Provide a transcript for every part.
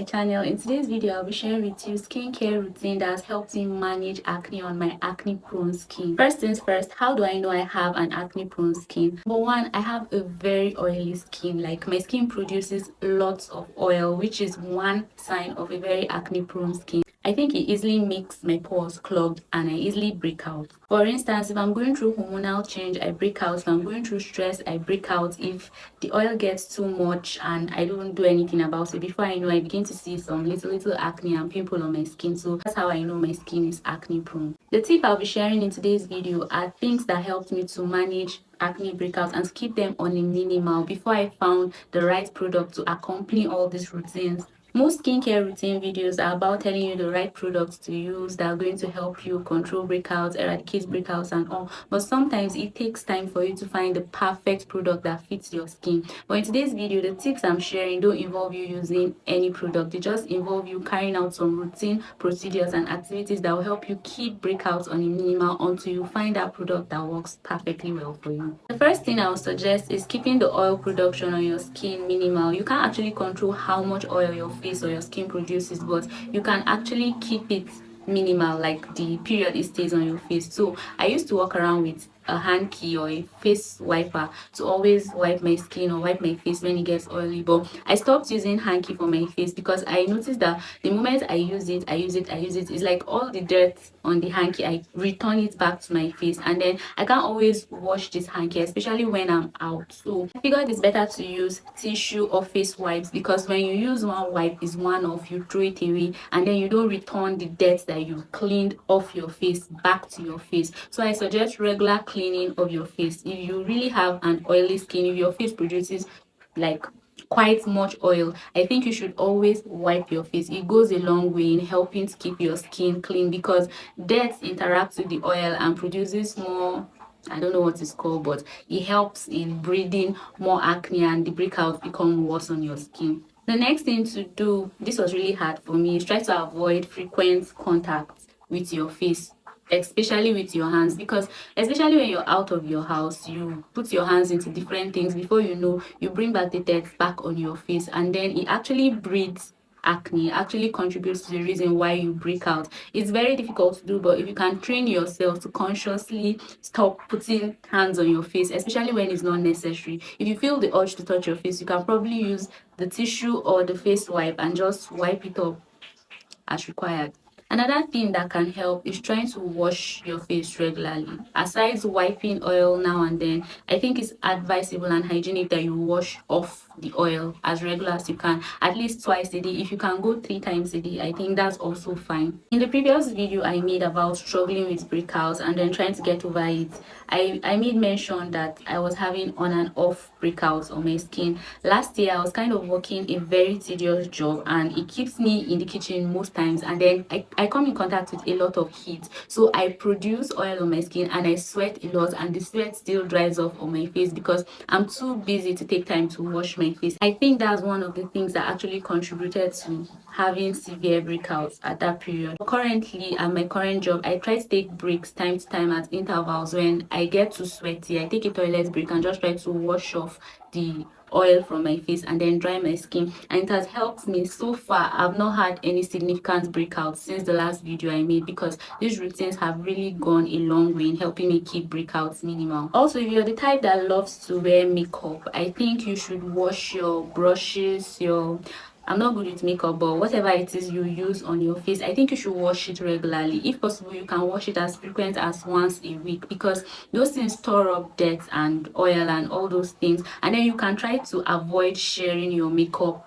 channel. In today's video, I'll be sharing with you skincare routine that has helped me manage acne on my acne prone skin. First things first, how do I know I have an acne prone skin? Number one, I have a very oily skin. Like my skin produces lots of oil, which is one sign of a very acne prone skin. I think it easily makes my pores clogged and I easily break out. For instance, if I'm going through hormonal change, I break out. If I'm going through stress, I break out. If the oil gets too much and I don't do anything about it, before I know, I begin to see some little acne and pimple on my skin. So that's how I know my skin is acne prone. The tip I'll be sharing in today's video are things that helped me to manage acne breakouts and keep them on a minimal before I found the right product to accompany all these routines. Most skincare routine videos are about telling you the right products to use that are going to help you control breakouts, eradicate breakouts and all. But sometimes it takes time for you to find the perfect product that fits your skin. But in today's video, the tips I'm sharing don't involve you using any product. They just involve you carrying out some routine procedures and activities that will help you keep breakouts on a minimal until you find that product that works perfectly well for you. The first thing I would suggest is keeping the oil production on your skin minimal. You can't actually control how much oil your face or your skin produces, but you can actually keep it minimal, like the period it stays on your face. So I used to walk around with a hanky or a face wiper to always wipe my skin or wipe my face when it gets oily, but I stopped using hanky for my face because I noticed that the moment I use it, it's like all the dirt on the hanky, I return it back to my face, and then I can't always wash this hanky, especially when I'm out. So I figured it's better to use tissue or face wipes, because when you use one wipe, is one off, you throw it away, and then you don't return the dirt that you cleaned off your face back to your face. So I suggest regular cleaning of your face. If you really have an oily skin, if your face produces like quite much oil, I think you should always wipe your face. It goes a long way in helping to keep your skin clean, because dirt interacts with the oil and produces more, I don't know what it's called, but it helps in breeding more acne and the breakouts become worse on your skin. The next thing to do, this was really hard for me, is try to avoid frequent contact with your face, especially with your hands, because especially when you're out of your house, you put your hands into different things, before you know, you bring back the dirt back on your face, and then it actually breeds acne, actually contributes to the reason why you break out. It's very difficult to do, but if you can train yourself to consciously stop putting hands on your face, especially when it's not necessary, if you feel the urge to touch your face, you can probably use the tissue or the face wipe and just wipe it up as required. Another thing that can help is trying to wash your face regularly. Aside wiping oil now and then, I think it's advisable and hygienic that you wash off the oil as regular as you can, at least twice a day. If you can go 3 times a day, I think that's also fine. In the previous video I made about struggling with breakouts and then trying to get over it, I made mention that I was having on and off breakouts on my skin. Last year I was kind of working a very tedious job and it keeps me in the kitchen most times, and then I come in contact with a lot of heat, so I produce oil on my skin and I sweat a lot, and the sweat still dries off on my face because I'm too busy to take time to wash my face. I think that's one of the things that actually contributed to having severe breakouts at that period. Currently at my current job, I try to take breaks time to time at intervals. When I get too sweaty, I take a toilet break and just try to wash off the oil from my face and then dry my skin, and it has helped me. So far I've not had any significant breakouts since the last video I made, because these routines have really gone a long way in helping me keep breakouts minimal. Also, if you're the type that loves to wear makeup, I think you should wash your brushes, I'm not good with makeup, but whatever it is you use on your face, I think you should wash it regularly. If possible, you can wash it as frequent as once a week, because those things store up dirt and oil and all those things. And then you can try to avoid sharing your makeup,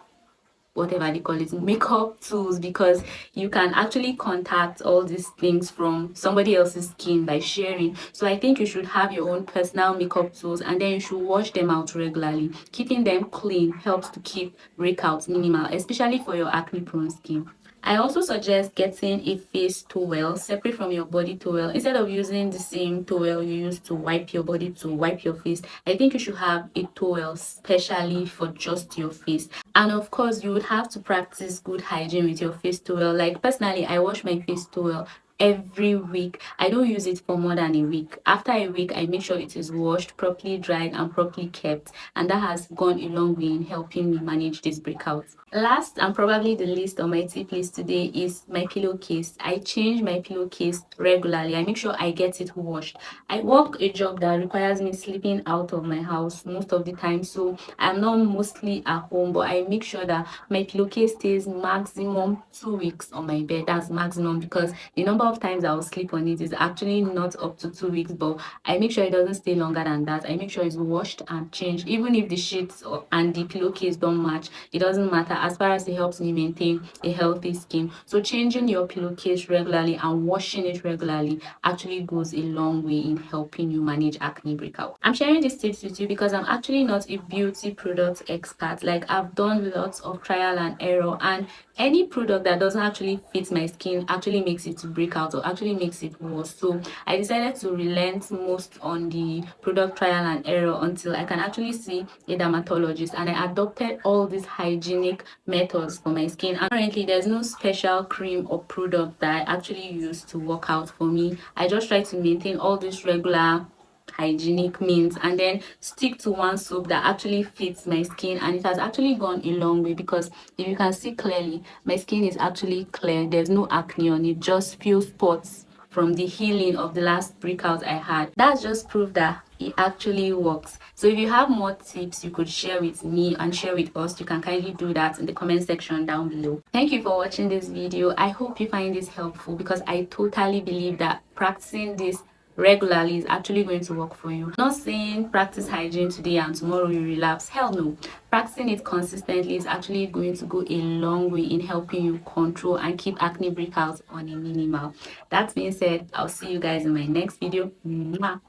whatever they call it, makeup tools, because you can actually contact all these things from somebody else's skin by sharing. So I think you should have your own personal makeup tools, and then you should wash them out regularly. Keeping them clean helps to keep breakouts minimal, especially for your acne prone skin. I also suggest getting a face towel separate from your body towel. Instead of using the same towel you use to wipe your body to wipe your face, I think you should have a towel specially for just your face. And of course, you would have to practice good hygiene with your face towel. Like personally, I wash my face towel every week. I don't use it for more than a week. After a week, I make sure it is washed, properly dried, and properly kept, and that has gone a long way in helping me manage this breakouts. Last and probably the least on my tip list today is my pillowcase. I change my pillowcase regularly. I make sure I get it washed. I work a job that requires me sleeping out of my house most of the time, so I'm not mostly at home, but I make sure that my pillowcase stays maximum 2 weeks on my bed. That's maximum, because the number of times I'll sleep on it is actually not up to 2 weeks, but I make sure it doesn't stay longer than that. I make sure it's washed and changed. Even if the sheets and the pillowcase don't match, it doesn't matter, as far as it helps me maintain a healthy skin. So changing your pillowcase regularly and washing it regularly actually goes a long way in helping you manage acne breakout. I'm sharing these tips with you because I'm actually not a beauty product expert. Like, I've done lots of trial and error, and any product that doesn't actually fit my skin actually makes it to break out or actually makes it worse. So I decided to relent most on the product trial and error until I can actually see a dermatologist, and I adopted all these hygienic methods for my skin. And currently there's no special cream or product that I actually use to work out for me. I just try to maintain all these regular hygienic means and then stick to one soap that actually fits my skin, and it has actually gone a long way, because if you can see clearly, my skin is actually clear. There's no acne on it, just few spots from the healing of the last breakout I had. That's just proof that it actually works. So if you have more tips you could share with me and share with us, you can kindly do that in the comment section down below. Thank you for watching this video. I hope you find this helpful, because I totally believe that practicing this regularly is actually going to work for you. Not saying practice hygiene today and tomorrow you relapse. Hell no. Practicing it consistently is actually going to go a long way in helping you control and keep acne breakouts on a minimal. That being said, I'll see you guys in my next video. Mwah.